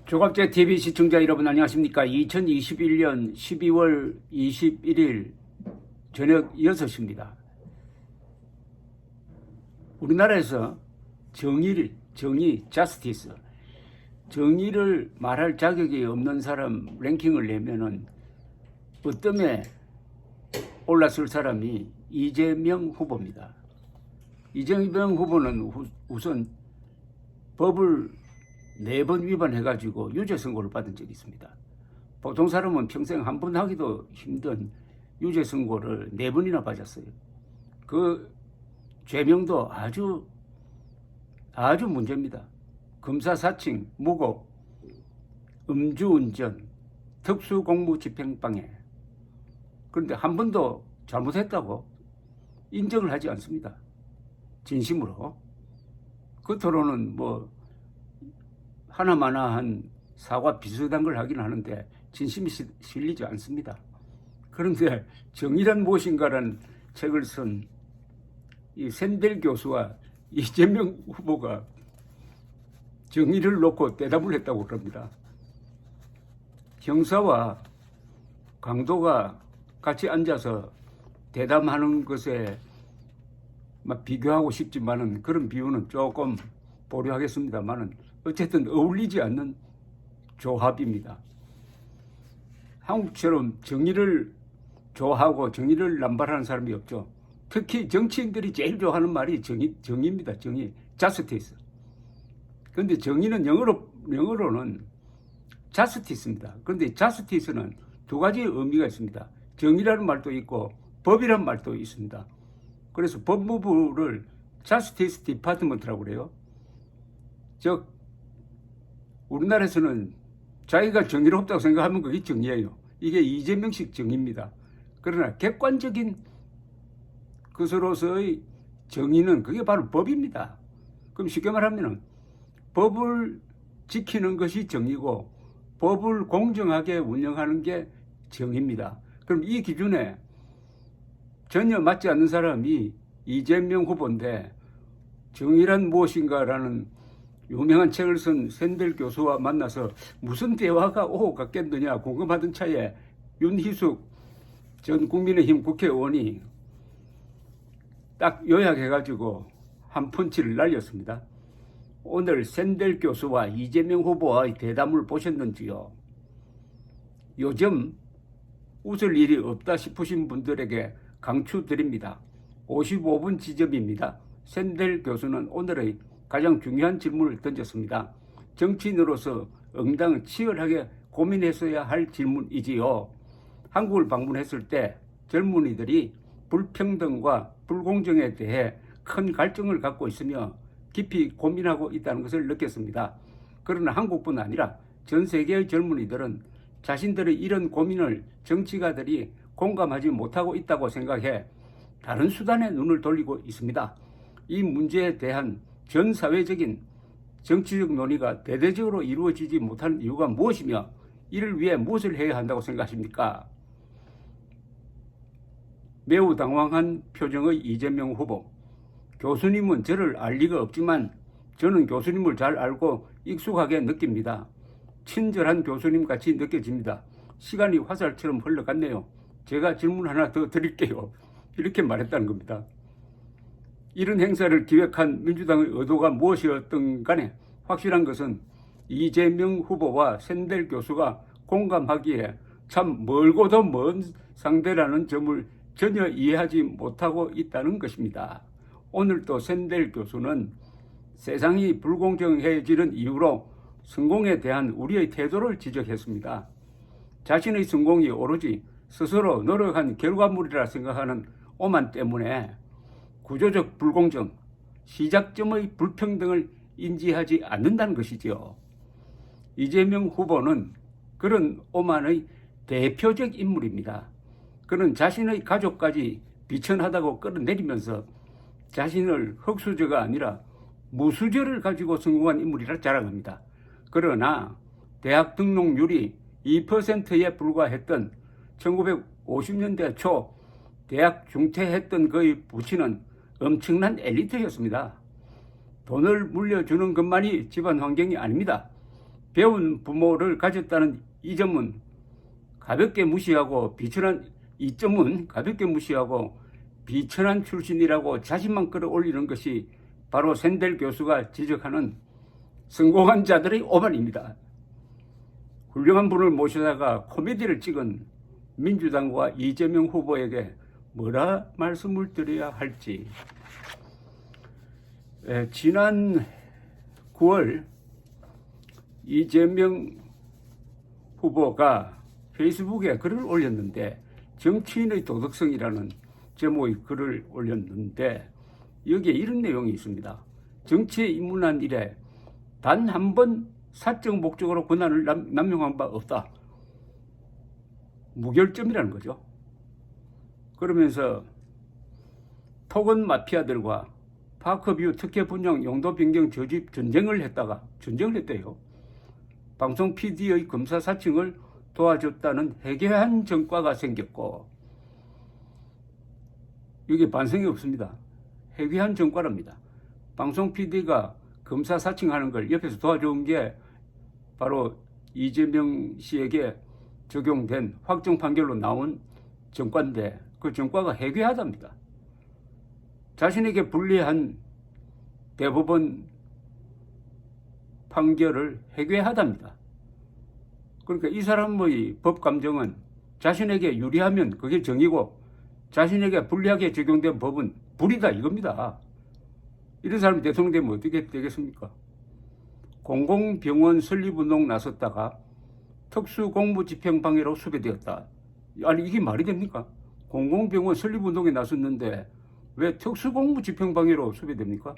조갑제 TV 시청자 여러분 안녕하십니까? 2021년 12월 21일 저녁 6시입니다. 우리나라에서 justice, 정의를 말할 자격이 없는 사람 랭킹을 내면은 어뜸에 올랐을 사람이 이재명 후보입니다. 이재명 후보는 우선 법을 4번 위반해가지고 유죄 선고를 받은 적이 있습니다. 보통 사람은 평생 한 번 하기도 힘든 유죄 선고를 4번이나 받았어요. 그 죄명도 아주 문제입니다. 검사 사칭, 무고, 음주운전, 특수공무집행방해. 그런데 한 번도 잘못했다고 인정을 하지 않습니다. 진심으로. 겉으로는 하나마나한 사과 비슷한 걸 하긴 하는데 진심이 실리지 않습니다. 그런데 정의란 무엇인가라는 책을 쓴 이 샌델 교수와 이재명 후보가 정의를 놓고 대답을 했다고 그럽니다. 형사와 강도가 같이 앉아서 대담하는 것에 비교하고 싶지만은 그런 비유는 조금 보류하겠습니다만은 어쨌든 어울리지 않는 조합입니다. 한국처럼 정의를 좋아하고 정의를 남발하는 사람이 없죠. 특히 정치인들이 제일 좋아하는 말이 정의입니다. 정의, justice. 그런데 정의는 영어로는 justice입니다. 그런데 justice는 두 가지 의미가 있습니다. 정의라는 말도 있고 법이라는 말도 있습니다. 그래서 법무부를 justice department라고 그래요. 즉 우리나라에서는 자기가 정의롭다고 생각하면 그게 정의예요. 이게 이재명식 정의입니다. 그러나 객관적인 것으로서의 정의는 그게 바로 법입니다. 그럼 쉽게 말하면 법을 지키는 것이 정의고 법을 공정하게 운영하는 게 정의입니다. 그럼 이 기준에 전혀 맞지 않는 사람이 이재명 후보인데 정의란 무엇인가라는 유명한 책을 쓴 샌델 교수와 만나서 무슨 대화가 오고 갔겠느냐 궁금하던 차에 윤희숙 전 국민의힘 국회의원이 딱 요약해가지고 한 펀치를 날렸습니다. 오늘 샌델 교수와 이재명 후보의 대담을 보셨는지요? 요즘 웃을 일이 없다 싶으신 분들에게 강추드립니다. 55분 지점입니다. 샌델 교수는 오늘의 가장 중요한 질문을 던졌습니다. 정치인으로서 응당 치열하게 고민했어야 할 질문이지요. 한국을 방문했을 때 젊은이들이 불평등과 불공정에 대해 큰 갈증을 갖고 있으며 깊이 고민하고 있다는 것을 느꼈습니다. 그러나 한국뿐 아니라 전 세계의 젊은이들은 자신들의 이런 고민을 정치가들이 공감하지 못하고 있다고 생각해 다른 수단에 눈을 돌리고 있습니다. 이 문제에 대한 전 사회적인 정치적 논의가 대대적으로 이루어지지 못하는 이유가 무엇이며 이를 위해 무엇을 해야 한다고 생각하십니까? 매우 당황한 표정의 이재명 후보. 교수님은 저를 알 리가 없지만 저는 교수님을 잘 알고 익숙하게 느낍니다. 친절한 교수님 같이 느껴집니다. 시간이 화살처럼 흘러갔네요. 제가 질문 하나 더 드릴게요. 이렇게 말했다는 겁니다. 이런 행사를 기획한 민주당의 의도가 무엇이었든 간에 확실한 것은 이재명 후보와 샌델 교수가 공감하기에 참 멀고도 먼 상대라는 점을 전혀 이해하지 못하고 있다는 것입니다. 오늘 또 샌델 교수는 세상이 불공정해지는 이유로 성공에 대한 우리의 태도를 지적했습니다. 자신의 성공이 오로지 스스로 노력한 결과물이라 생각하는 오만 때문에 구조적 불공정, 시작점의 불평등을 인지하지 않는다는 것이지요. 이재명 후보는 그런 오만의 대표적 인물입니다. 그는 자신의 가족까지 비천하다고 끌어내리면서 자신을 흙수저가 아니라 무수저를 가지고 성공한 인물이라 자랑합니다. 그러나 대학 등록률이 2%에 불과했던 1950년대 초 대학 중퇴했던 그의 부친은 엄청난 엘리트였습니다. 돈을 물려주는 것만이 집안 환경이 아닙니다. 배운 부모를 가졌다는 이 점은 가볍게 무시하고 비천한 출신이라고 자신만 끌어올리는 것이 바로 샌델 교수가 지적하는 성공한 자들의 오만입니다. 훌륭한 분을 모셔다가 코미디를 찍은 민주당과 이재명 후보에게 뭐라 말씀을 드려야 할지. 지난 9월 이재명 후보가 페이스북에 글을 올렸는데, 정치인의 도덕성이라는 제목의 글을 올렸는데, 여기에 이런 내용이 있습니다. 정치에 입문한 이래 단 한 번 사적 목적으로 권한을 남용한 바 없다. 무결점이라는 거죠. 그러면서 토건 마피아들과 파크뷰 특혜 분양 용도 변경 저집 전쟁을 했대요. 방송 PD의 검사 사칭을 도와줬다는 해괴한 전과가 생겼고, 이게 반성이 없습니다. 해괴한 전과랍니다. 방송 PD가 검사 사칭하는 걸 옆에서 도와준 게 바로 이재명 씨에게 적용된 확정 판결로 나온 전과인데, 그 전과가 해괴하답니다. 자신에게 불리한 대법원 판결을 해괴하답니다. 그러니까 이 사람의 법 감정은 자신에게 유리하면 그게 정이고, 자신에게 불리하게 적용된 법은 불이다, 이겁니다. 이런 사람이 대통령 되면 어떻게 되겠습니까? 공공병원 설립운동 나섰다가 특수공무집행방해로 수배되었다. 아니, 이게 말이 됩니까? 공공병원 설립운동에 나섰는데 왜 특수공무집행방해로 수배됩니까?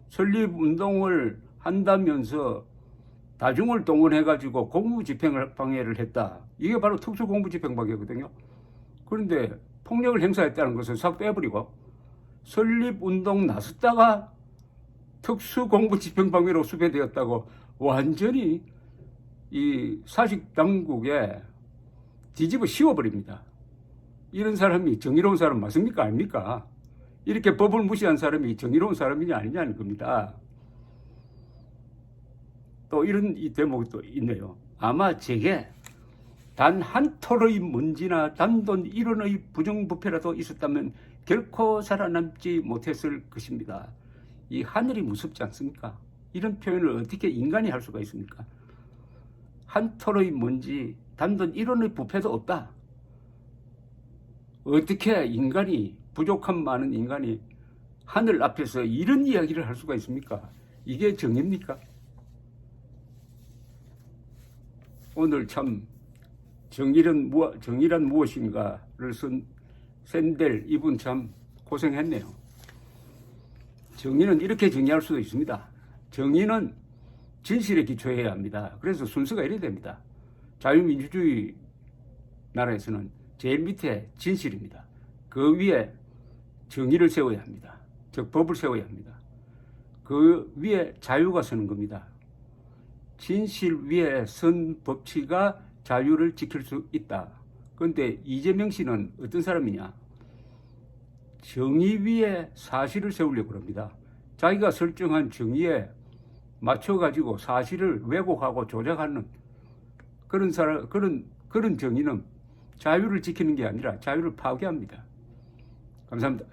설립운동을 한다면서 다중을 동원해가지고 공무집행방해를 했다. 이게 바로 특수공무집행방해거든요. 그런데 폭력을 행사했다는 것을 싹 빼버리고 설립운동 나섰다가 특수공무집행방해로 수배되었다고 완전히 이 사식당국에 뒤집어 씌워버립니다. 이런 사람이 정의로운 사람 맞습니까? 아닙니까? 이렇게 법을 무시한 사람이 정의로운 사람이냐 아니냐는 겁니다. 또 이런 이 대목이 또 있네요. 아마 제게 단 한 톨의 먼지나 단돈 1원의 부정부패라도 있었다면 결코 살아남지 못했을 것입니다. 이 하늘이 무섭지 않습니까? 이런 표현을 어떻게 인간이 할 수가 있습니까? 한 톨의 먼지, 단돈 1원의 부패도 없다. 어떻게 인간이, 부족한 많은 인간이 하늘 앞에서 이런 이야기를 할 수가 있습니까? 이게 정의입니까? 오늘 참 정의란 무엇인가를 쓴 샌델, 이분 참 고생했네요. 정의는 이렇게 정의할 수도 있습니다. 정의는 진실에 기초해야 합니다. 그래서 순서가 이래야 됩니다. 자유민주주의 나라에서는 제일 밑에 진실입니다. 그 위에 정의를 세워야 합니다. 즉 법을 세워야 합니다. 그 위에 자유가 서는 겁니다. 진실 위에 선 법치가 자유를 지킬 수 있다. 그런데 이재명 씨는 어떤 사람이냐? 정의 위에 사실을 세우려고 합니다. 자기가 설정한 정의에 맞춰가지고 사실을 왜곡하고 조작하는 그런 정의는 자유를 지키는 게 아니라 자유를 파괴합니다. 감사합니다.